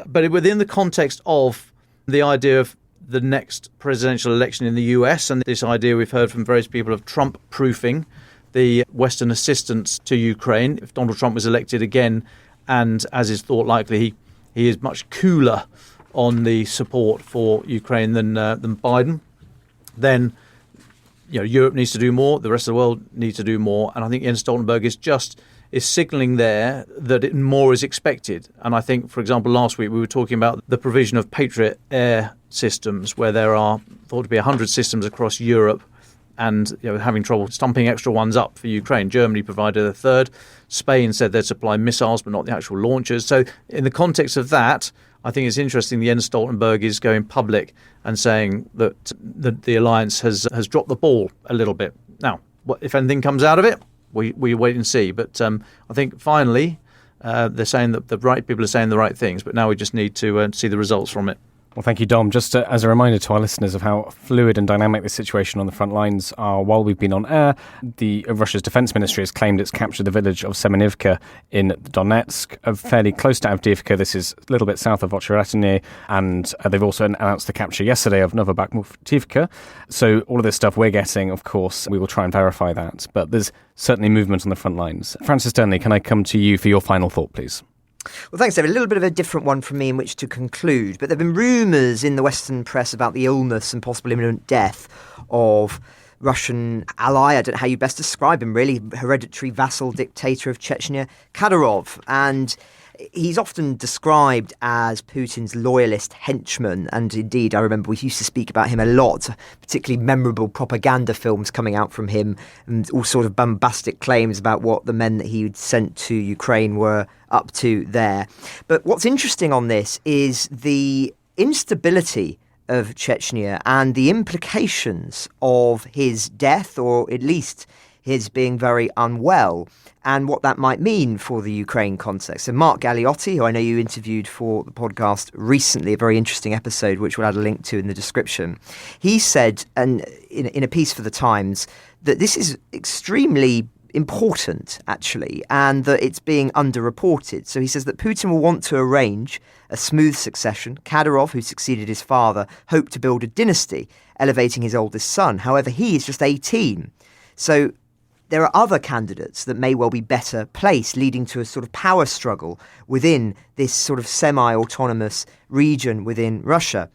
E: But within the context of the idea of the next presidential election in the US, and this idea we've heard from various people of Trump-proofing the Western assistance to Ukraine, if Donald Trump was elected again, and as is thought likely, he is much cooler on the support for Ukraine than Biden, then Europe needs to do more, the rest of the world needs to do more, and I think Jens Stoltenberg is signalling there that more is expected. And I think, for example, last week we were talking about the provision of Patriot air systems, where there are thought to be 100 systems across Europe, and having trouble stumping extra ones up for Ukraine. Germany provided a third. Spain said they'd supply missiles, but not the actual launchers. So in the context of that, I think it's interesting Jens Stoltenberg is going public and saying that the alliance has dropped the ball a little bit. Now, if anything comes out of it, we wait and see. But I think finally they're saying that the right people are saying the right things, but now we just need to see the results from it.
A: Well, thank you, Dom. Just as a reminder to our listeners of how fluid and dynamic the situation on the front lines are while we've been on air, Russia's defense ministry has claimed it's captured the village of Semenivka in Donetsk, fairly close to Avdiivka. This is a little bit south of Ocheretiny, and they've also announced the capture yesterday of Novobakhmutivka. So all of this stuff we're getting, of course, we will try and verify that. But there's certainly movement on the front lines. Francis Dearnley, can I come to you for your final thought, please?
F: Well, thanks, David. A little bit of a different one from me in which to conclude. But there have been rumours in the Western press about the illness and possible imminent death of Russian ally, I don't know how you best describe him, really, hereditary vassal dictator of Chechnya, Kadyrov. And he's often described as Putin's loyalist henchman. And indeed, I remember we used to speak about him a lot, particularly memorable propaganda films coming out from him and all sort of bombastic claims about what the men that he had sent to Ukraine were up to there. But what's interesting on this is the instability of Chechnya and the implications of his death, or at least his being very unwell, and what that might mean for the Ukraine context. So Mark Galliotti, who I know you interviewed for the podcast recently, a very interesting episode, which we'll add a link to in the description, he said, and in a piece for The Times, that this is extremely important, actually, and that it's being underreported. So he says that Putin will want to arrange a smooth succession. Kadyrov, who succeeded his father, hoped to build a dynasty, elevating his oldest son. However, he is just 18. So there are other candidates that may well be better placed, leading to a sort of power struggle within this sort of semi-autonomous region within Russia.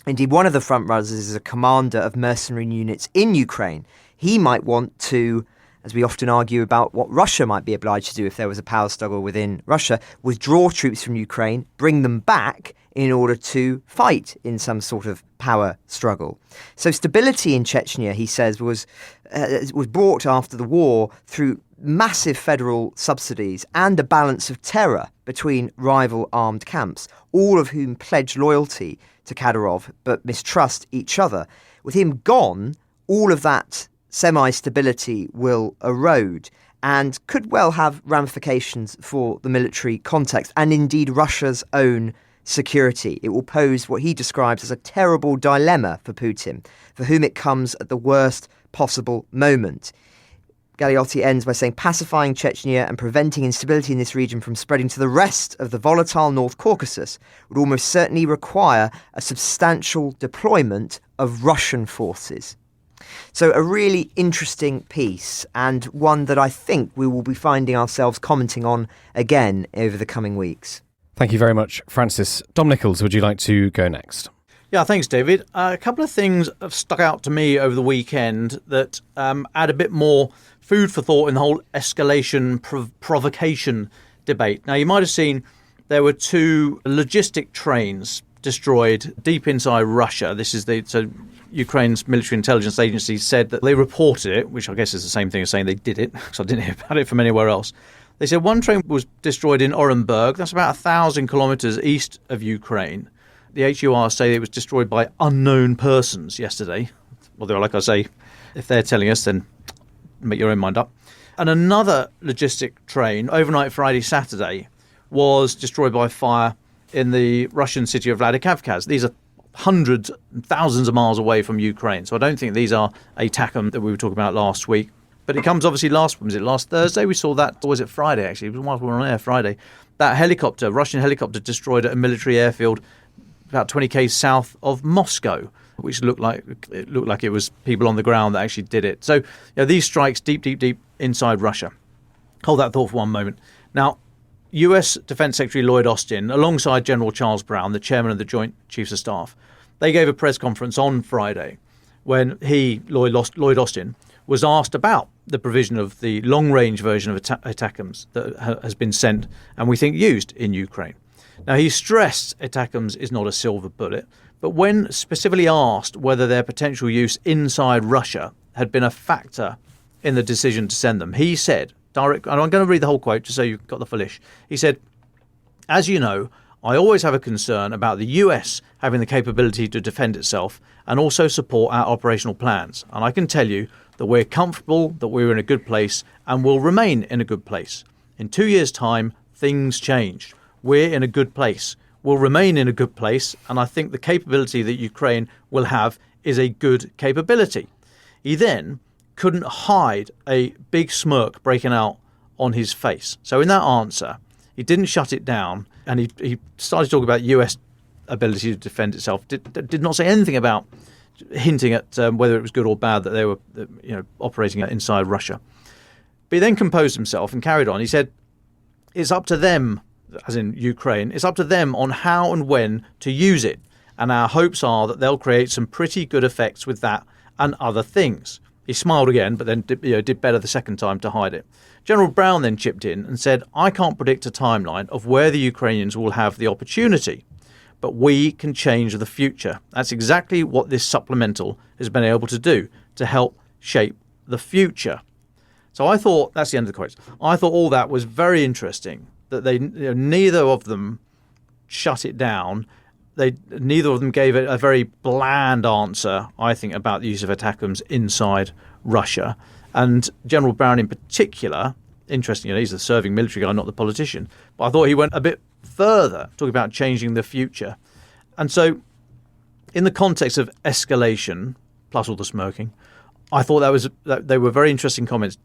F: Indeed, one of the frontrunners is a commander of mercenary units in Ukraine. He might want to, as we often argue about what Russia might be obliged to do if there was a power struggle within Russia, withdraw troops from Ukraine, bring them back in order to fight in some sort of power struggle. So stability in Chechnya, he says, was brought after the war through massive federal subsidies and a balance of terror between rival armed camps, all of whom pledge loyalty to Kadyrov but mistrust each other. With him gone, all of that semi-stability will erode and could well have ramifications for the military context and indeed Russia's own security. It will pose what he describes as a terrible dilemma for Putin, for whom it comes at the worst possible moment. Galeotti ends by saying pacifying Chechnya and preventing instability in this region from spreading to the rest of the volatile North Caucasus would almost certainly require a substantial deployment of Russian forces. So a really interesting piece, and one that I think we will be finding ourselves commenting on again over the coming weeks.
A: Thank you very much, Francis. Dom Nicholls, would you like to go next?
E: Yeah, thanks, David. A couple of things have stuck out to me over the weekend that add a bit more food for thought in the whole escalation provocation debate. Now, you might have seen there were 2 logistic trains destroyed deep inside Russia. This is so Ukraine's military intelligence agency said that they reported it, which I guess is the same thing as saying they did it, because I didn't hear about it from anywhere else. They said one train was destroyed in Orenburg. That's about 1,000 kilometres east of Ukraine. The HUR say it was destroyed by unknown persons yesterday. Although, like I say, if they're telling us, then make your own mind up. And another logistic train, overnight Friday, Saturday, was destroyed by fire in the Russian city of Vladikavkaz. These are hundreds and thousands of miles away from Ukraine. So I don't think these are ATACMS that we were talking about last week. But it comes obviously last Thursday? We saw that, or was it Friday actually? It was while we were on air, Friday. That helicopter, Russian helicopter, destroyed at a military airfield about 20 k's south of Moscow, which looked like it was people on the ground that actually did it. So these strikes deep inside Russia. Hold that thought for one moment. Now, US Defense Secretary Lloyd Austin, alongside General Charles Brown, the chairman of the Joint Chiefs of Staff, they gave a press conference on Friday when Lloyd Austin, was asked about the provision of the long-range version of ATACMS that has been sent and we think used in Ukraine. Now, he stressed ATACMS is not a silver bullet, but when specifically asked whether their potential use inside Russia had been a factor in the decision to send them, he said, and I'm going to read the whole quote just so you've got the full ish. He said, "As you know, I always have a concern about the US having the capability to defend itself and also support our operational plans. And I can tell you that we're comfortable, that we're in a good place and will remain in a good place. In 2 years' time, things changed. We're in a good place. We'll remain in a good place. And I think the capability that Ukraine will have is a good capability." He then couldn't hide a big smirk breaking out on his face. So in that answer, he didn't shut it down, and he started talking about US ability to defend itself. Did not say anything about hinting at whether it was good or bad that they were operating inside Russia. But he then composed himself and carried on. He said, "It's up to them," as in Ukraine, "it's up to them on how and when to use it. And our hopes are that they'll create some pretty good effects with that and other things." He smiled again, but then did better the second time to hide it. General Brown then chipped in and said, "I can't predict a timeline of where the Ukrainians will have the opportunity, but we can change the future. That's exactly what this supplemental has been able to do, to help shape the future." So I thought, that's the end of the quotes. I thought all that was very interesting, that they neither of them shut it down. Neither of them gave it a very bland answer, I think, about the use of ATACMS inside Russia. And General Brown in particular, interestingly, he's the serving military guy, not the politician, but I thought he went a bit further, talking about changing the future. And so in the context of escalation, plus all the smirking, I thought that they were very interesting comments,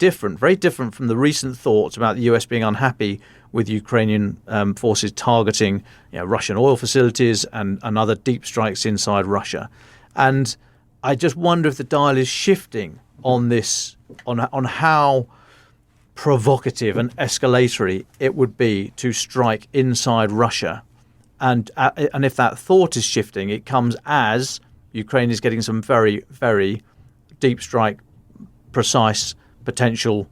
E: very different from the recent thoughts about the US being unhappy with Ukrainian forces targeting Russian oil facilities and other deep strikes inside Russia. And I just wonder if the dial is shifting on this, on how provocative and escalatory it would be to strike inside Russia. And if that thought is shifting, it comes as Ukraine is getting some very, very deep strike, precise potential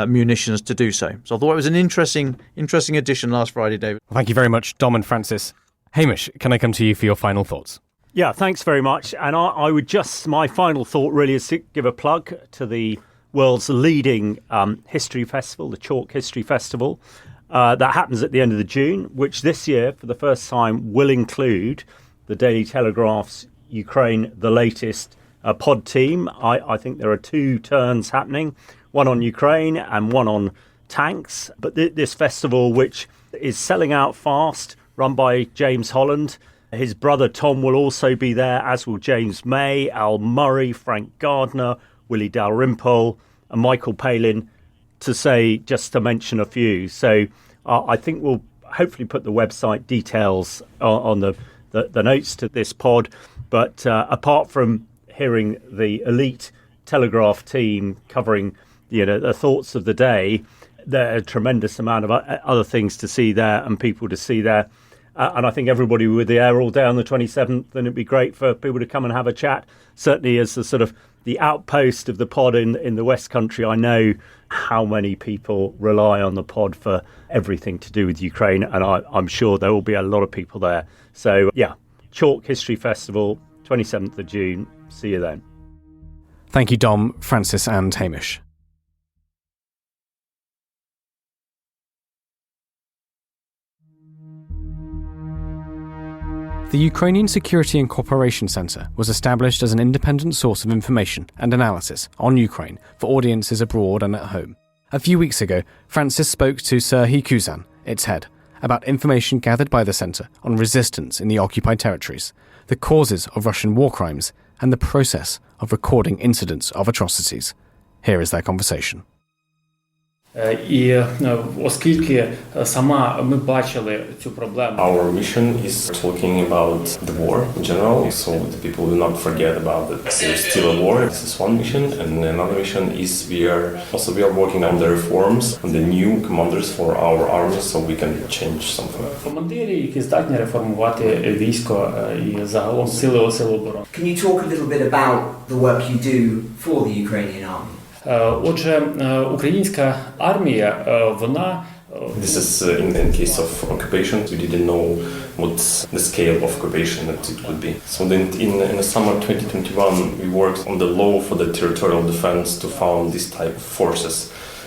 E: munitions to do so. So I thought it was an interesting addition last Friday, David.
A: Thank you very much, Dom and Francis. Hamish, can I come to you for your final thoughts?
G: Yeah, thanks very much. And I would my final thought really is to give a plug to the world's leading history festival, the Chalk History Festival, that happens at the end of June, which this year, for the first time, will include the Daily Telegraph's Ukraine, the latest pod team. I think there are 2 turns happening, one on Ukraine and one on tanks. But this festival, which is selling out fast, run by James Holland, his brother Tom will also be there, as will James May, Al Murray, Frank Gardner, Willie Dalrymple and Michael Palin, just to mention a few. So I think we'll hopefully put the website details on the notes to this pod. But apart from hearing the elite Telegraph team covering the thoughts of the day, there are a tremendous amount of other things to see there and people to see there. And I think everybody will be there all day on the 27th, and it'd be great for people to come and have a chat. Certainly as the sort of the outpost of the pod in the West Country, I know how many people rely on the pod for everything to do with Ukraine, and I'm sure there will be a lot of people there. So, yeah, Chalk History Festival, 27th of June. See you then.
A: Thank you, Dom, Francis and Hamish. The Ukrainian Security and Cooperation Centre was established as an independent source of information and analysis on Ukraine for audiences abroad and at home. A few weeks ago, Francis spoke to Serhii Kuzan, its head, about information gathered by the centre on resistance in the occupied territories, the causes of Russian war crimes, and the process of recording incidents of atrocities. Here is their conversation.
H: І оскільки сама ми бачили цю проблему.
I: Our mission is talking about the war in general, so the people will not forget about it. There's still a war. This is one mission, and another mission is we are working on the reforms and the new commanders for our army, so we can change something.
H: Командирі, які здатні реформувати військо і загалом сили оборони.
F: Can you talk a little bit about the work you do for the Ukrainian army?
H: Отже, українська армія, вона...
I: This is in case of occupation. We didn't know what the scale of occupation that it would be. So then in the summer 2021, we worked on the law for the territorial defense to found this type of forces,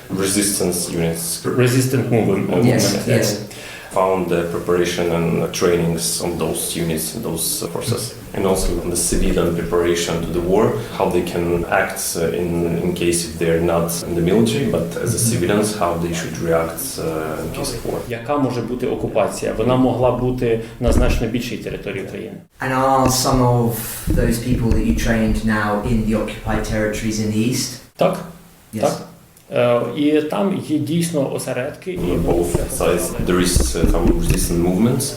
I: resistance units.
H: Resistant movement.
F: Yes.
I: Found the preparation and trainings on those units, those forces. And also on the civilian preparation to the war, how they can act in case if they're not in the military, but as a civilians, how they should react in case of war.
H: Яка може бути окупація? Вона могла бути на значно більшій території України.
F: And are some of those people that you trained now in the occupied territories in the east?
H: Так.
F: Yes.
H: Так. І там є дійсно осередки.
I: On both sides there is some resistance movements.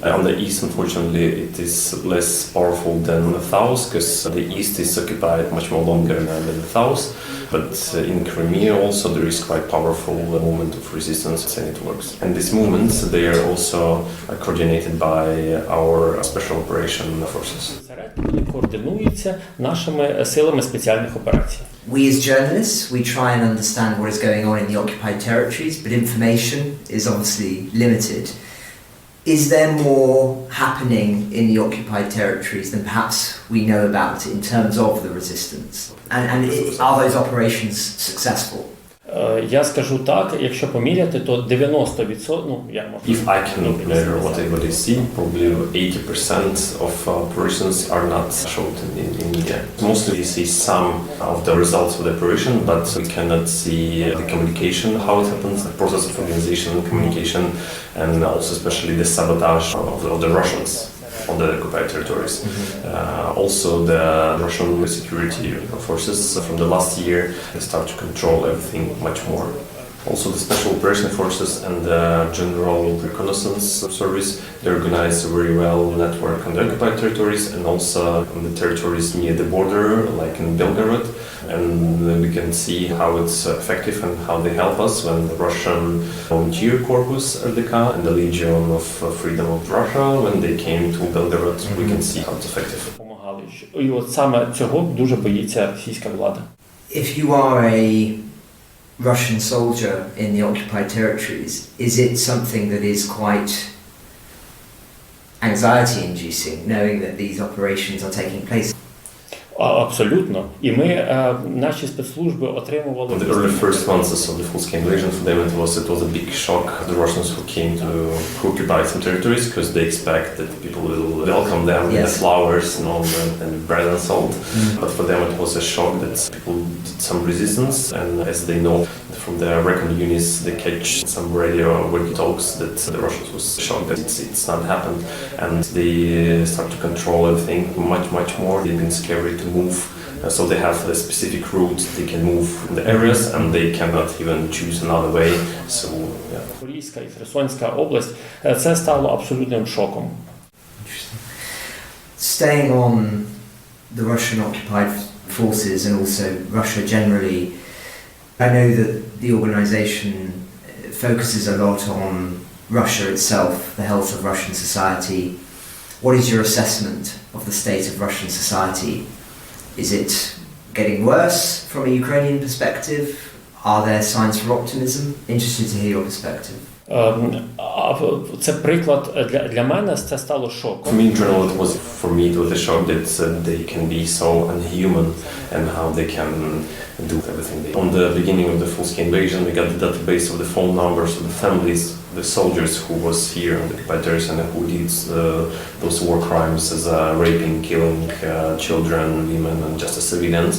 I: On the east, unfortunately, it is less powerful than the south, because the east is occupied much more longer than the south. But in Crimea also there is quite powerful movement of resistance, and it works. And these movements, they are also coordinated by our special operation forces.
H: Вони координуються нашими силами спеціальних операцій.
F: We as journalists, we try and understand what is going on in the occupied territories, but information is obviously limited. Is there more happening in the occupied territories than perhaps we know about in terms of the resistance? And are those operations successful?
H: Я скажу так, якщо поміряти, то 90%, я можу...
I: If I can measure what I see, probably 80% of operations are not shown in media. Mostly we see some of the results of the operation, but we cannot see the communication, how it happens, the process of organization, communication, and also especially the sabotage of the Russians. on the occupied territories. Also, the Russian security forces from the last year they start to control everything much more. Also, the Special Operation Forces and the General Reconnaissance Service, they organize a very well network on the occupied territories and also on the territories near the border, like in Belgorod. And we can see how it's effective and how they help us when the Russian Volunteer Corpus, RDK, and the Legion of Freedom of Russia, when they came to Belgorod, we can see how it's effective.
H: І от саме цього дуже боїться російська влада.
F: If you are a Russian soldier in the occupied territories, is it something that is quite anxiety-inducing, knowing that these operations are taking place?
H: Абсолютно. І ми, наші спецслужби отримували...
I: In the early first months of the full-scale invasion, for them it was a big shock. The Russians who came to occupy some territories because they expect that people will welcome them with the flowers and bread and salt. But for them it was a shock that people did some resistance, and as they know from their recon units, they catch some radio walkie-talkies that the Russians was shocked that it's not happened, and they start to control everything much more. They've been scared to move, so they have a specific route they can move in the areas, and they cannot even choose another way. So yeah.
H: Поліська і Херсонська область, це стало абсолютним шоком.
F: Staying on the Russian occupied forces and also Russia generally, I know that the organisation focuses a lot on Russia itself, the health of Russian society. What is your assessment of the state of Russian society? Is it getting worse from a Ukrainian perspective? Are there signs for optimism? Interested to hear your perspective.
H: Це приклад для мене, це стало шоком.
I: For me, in general, it was a shock that they can be so unhuman and how they can do everything. On the beginning of the full-scale invasion, we got the database of the phone numbers of the families, the soldiers who was here on the occupied territories and who did those war crimes as raping, killing children, women, and just civilians.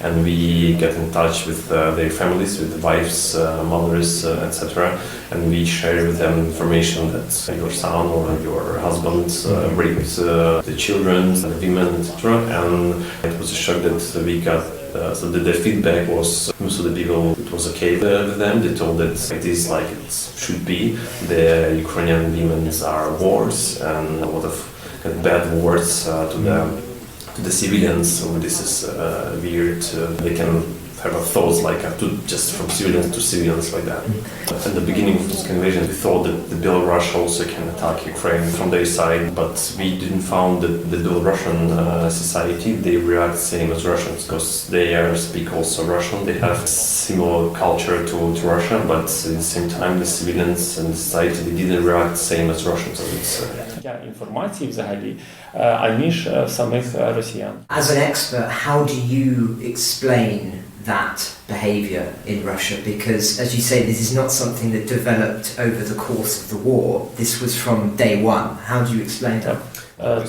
I: And we get in touch with their families, with the wives, mothers, etc. And we share with them information that your son or your husband raped the children, the women, etc. And it was a shock that we got. So the feedback was most of the people, it was okay with them. They told that it is like it should be. The Ukrainian women are wars and a lot of bad words to the civilians. So this is weird. They can have thoughts like just from civilians to civilians like that. At the beginning of this invasion, we thought that the Belarus also can attack Ukraine from their side, but we didn't found that the Belarusian society, they react same as Russians because they speak also Russian. They have similar culture to Russia, but at the same time, the civilians and the society, they didn't react same as Russians. So it's,
H: інформації взагалі, аніж самих росіян.
F: As an expert, how do you explain that behaviour in Russia? Because, as you say, this is not something that developed over the course of the war. This was from day one. How do you explain that?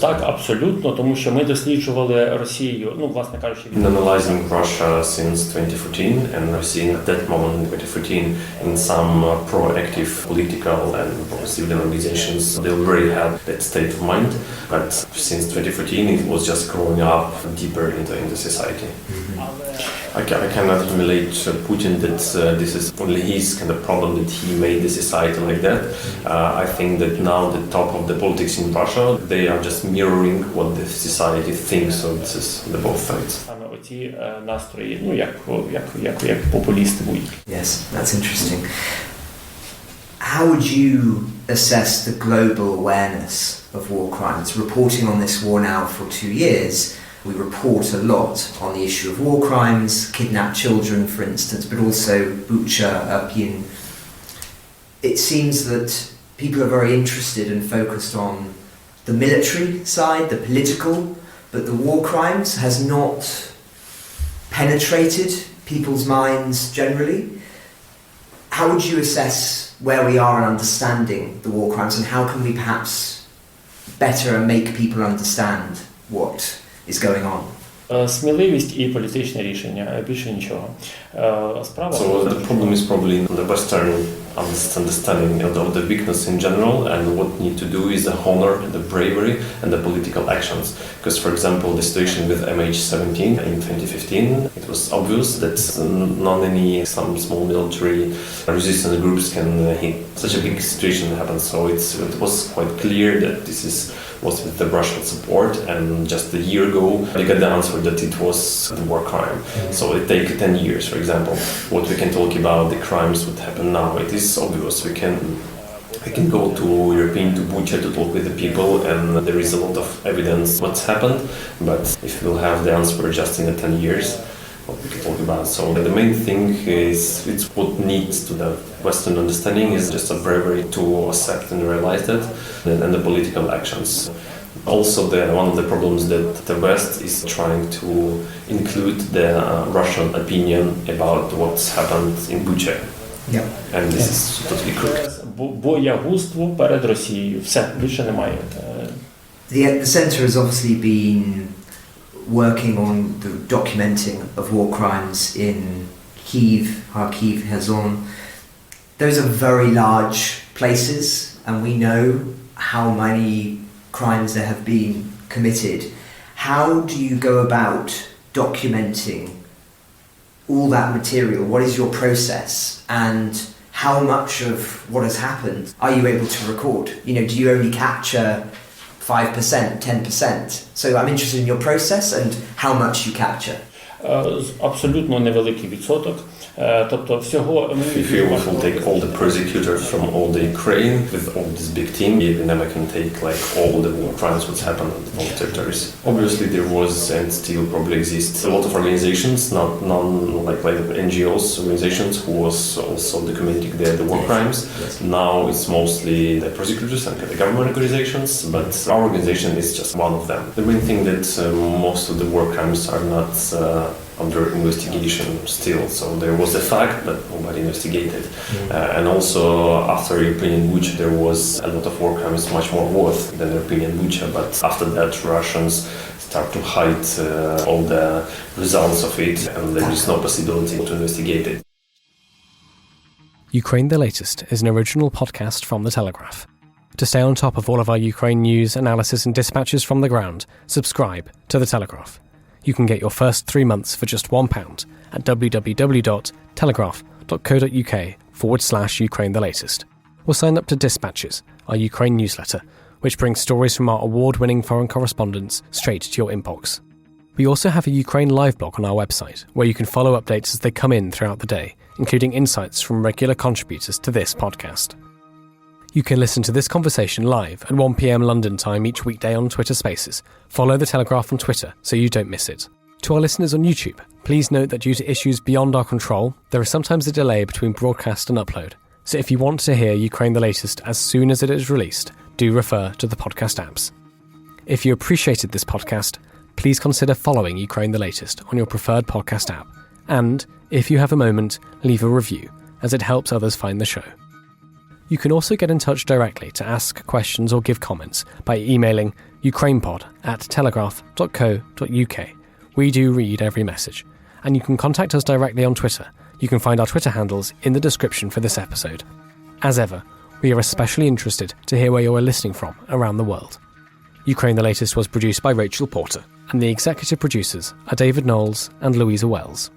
H: Так, абсолютно, тому що ми досліджували Росію, власне кажучи...
I: Analyzing Russia since 2014, and I've seen at that moment in 2014 in some proactive political and civil organizations, they already had that state of mind, but since 2014 it was just growing up deeper into society. I cannot relate to Putin that this is only his kind of problem that he made the society like that. I think that now the top of the politics in Russia, they are just mirroring what the society thinks, so this is the both sides.
H: Саме оці настрої, як популісти будуть.
F: Yes, that's interesting. How would you assess the global awareness of war crimes? Reporting on this war now for 2 years, we report a lot on the issue of war crimes, kidnapped children, for instance, but also Bucha, Irpin. It seems that people are very interested and focused on the military side, the political, but the war crimes has not penetrated people's minds generally. How would you assess where we are in understanding the war crimes, and how can we perhaps better make people understand what is going on?
H: Сміливість і політичне рішення, більше нічого.
I: So the problem is probably in the Western understanding of the weakness in general, and what we need to do is the honor, the bravery, and the political actions. Because, for example, the situation with MH17 in 2015, it was obvious that some small military resistance groups can hit such a big situation happen. So it was quite clear that this was with the Russian support, and just a year ago we got the answer that it was a war crime. So it takes 10 years, for example. What we can talk about the crimes that happen now, it is obvious. We can go to European, to Bucha, to talk with the people, and there is a lot of evidence what's happened, but if we'll have the answer just in the 10 years, what we can talk about. So the main thing is, it's what needs to the Western understanding is just a bravery to accept and realize that, and the political actions. Also, one of the problems that the West is trying to include the Russian opinion about what's happened in Bucha.
F: Yeah.
I: And this is totally crooked.
H: Боягузтво перед Росією. Все, більше немає.
F: The centre has obviously been working on the documenting of war crimes in Kiev, Kharkiv, Kherson. Those are very large places, and we know how many crimes there have been committed. How do you go about documenting all that material? What is your process, and how much of what has happened are you able to record? Do you only capture 5%, 10%? So I'm interested in your process and how much you capture.
H: Абсолютно невеликий відсоток. Тобто всього
I: If you will take all the prosecutors from all the Ukraine with all this big team, you never can take like all the war crimes what's happened on all territories. Obviously there was and still probably exists a lot of organizations, not like NGOs organizations who was also documenting the war crimes.
F: Yes.
I: Now it's mostly the prosecutors and the government organizations, but our organization is just one of them. The main thing that most of the war crimes are not under investigation still. So there was a fact, but nobody investigated. And also after European Bucha, there was a lot of war crimes much more worth than European Bucha. But after that, Russians start to hide all the results of it, and there is no possibility to investigate it.
A: Ukraine the Latest is an original podcast from The Telegraph. To stay on top of all of our Ukraine news, analysis and dispatches from the ground, subscribe to The Telegraph. You can get your first 3 months for just £1 at www.telegraph.co.uk/Ukraine the Latest. Or sign up to Dispatches, our Ukraine newsletter, which brings stories from our award-winning foreign correspondents straight to your inbox. We also have a Ukraine live blog on our website, where you can follow updates as they come in throughout the day, including insights from regular contributors to this podcast. You can listen to this conversation live at 1 p.m. London time each weekday on Twitter Spaces. Follow The Telegraph on Twitter so you don't miss it. To our listeners on YouTube, please note that due to issues beyond our control, there is sometimes a delay between broadcast and upload. So if you want to hear Ukraine the Latest as soon as it is released, do refer to the podcast apps. If you appreciated this podcast, please consider following Ukraine the Latest on your preferred podcast app. And, if you have a moment, leave a review, as it helps others find the show. You can also get in touch directly to ask questions or give comments by emailing ukrainepod@telegraph.co.uk. We do read every message, and you can contact us directly on Twitter. You can find our Twitter handles in the description for this episode. As ever, we are especially interested to hear where you are listening from around the world. Ukraine the Latest was produced by Rachel Porter, and the executive producers are David Knowles and Louisa Wells.